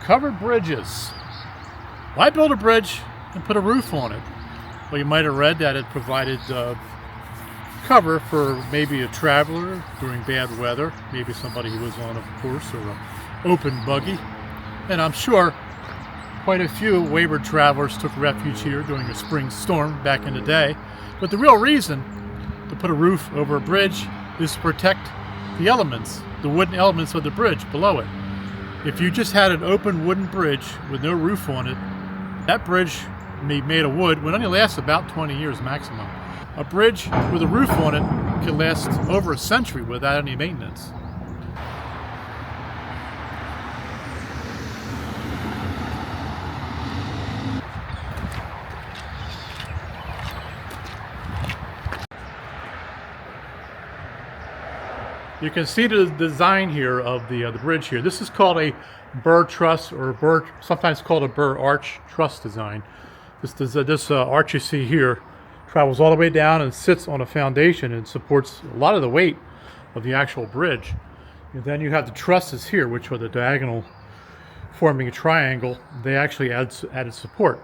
Covered bridges. Why build a bridge and put a roof on it? Well, you might have read that it provided cover for maybe a traveler during bad weather, maybe somebody who was on a horse or an open buggy. And I'm sure quite a few wayward travelers took refuge here during a spring storm back in the day. But the real reason to put a roof over a bridge is to protect the elements, the wooden elements of the bridge below it. If you just had an open wooden bridge with no roof on it, that bridge made of wood would only last about 20 years maximum. A bridge with a roof on it could last over a century without any maintenance. You can see the design here of the bridge here. This is called a Burr truss, or sometimes called a Burr arch truss design. This arch you see here travels all the way down and sits on a foundation and supports a lot of the weight of the actual bridge. And then you have the trusses here, which are the diagonal forming a triangle. They actually added support.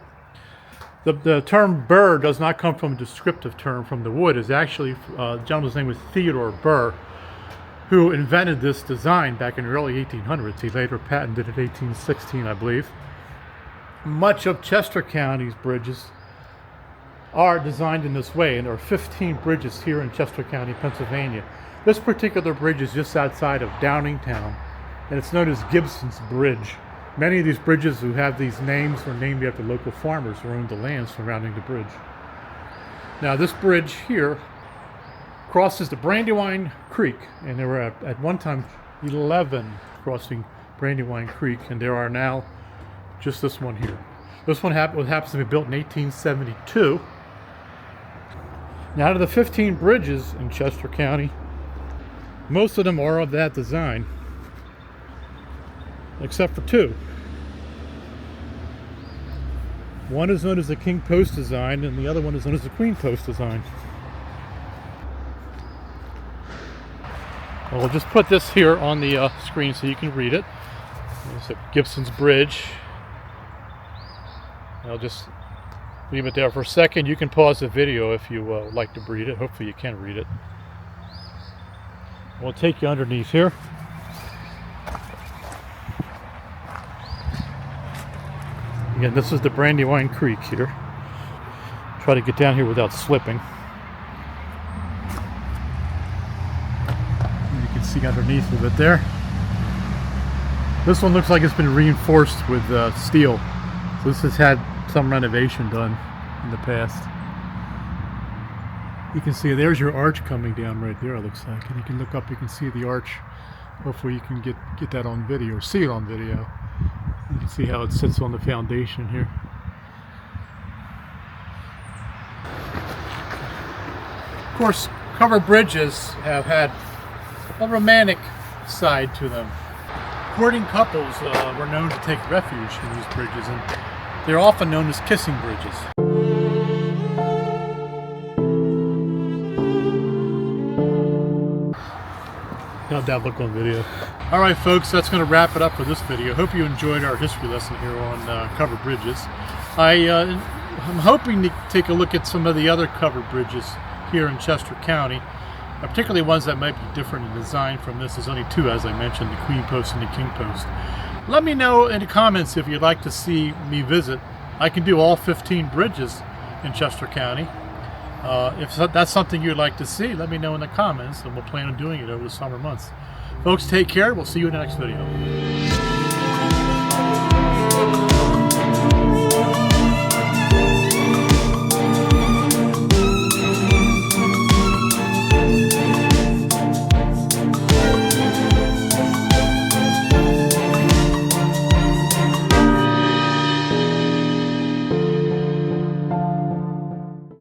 The term Burr does not come from a descriptive term from the wood. It's actually, the gentleman's name was Theodore Burr, who invented this design back in the early 1800s. He later patented it in 1816, I believe. Much of Chester County's bridges are designed in this way, and there are 15 bridges here in Chester County, Pennsylvania. This particular bridge is just outside of Downingtown, and it's known as Gibson's Bridge. Many of these bridges who have these names are named after local farmers who owned the land surrounding the bridge. Now, this bridge here crosses the Brandywine Creek, and there were at one time 11 crossing Brandywine Creek, and there are now just this one here. This one happens to be built in 1872. Now, out of the 15 bridges in Chester County, most of them are of that design, except for two. One is known as the King Post design, and the other one is known as the Queen Post design. Well, we'll just put this here on the screen so you can read it. It's at Gibson's Bridge. I'll just leave it there for a second. You can pause the video if you like to read it. Hopefully you can read it. We'll take you underneath here. Again, this is the Brandywine Creek here. Try to get down here without slipping. You can see underneath of it there. This one looks like it's been reinforced with steel. So this has had some renovation done in the past. You can see there's your arch coming down right there, it looks like. And you can look up, you can see the arch. Hopefully you can get that on video, or see it on video. You can see how it sits on the foundation here. Of course, covered bridges have had a romantic side to them. Courting couples were known to take refuge in these bridges, and they're often known as kissing bridges. How'd that look on video? Alright folks, that's going to wrap it up for this video. Hope you enjoyed our history lesson here on covered bridges. I'm hoping to take a look at some of the other covered bridges here in Chester County, particularly ones that might be different in design from this. There's only two, as I mentioned, the Queen Post and the King Post. Let me know in the comments if you'd like to see me visit. I can do all 15 bridges in Chester County. If that's something you'd like to see, let me know in the comments, and we'll plan on doing it over the summer months. Folks, take care. We'll see you in the next video.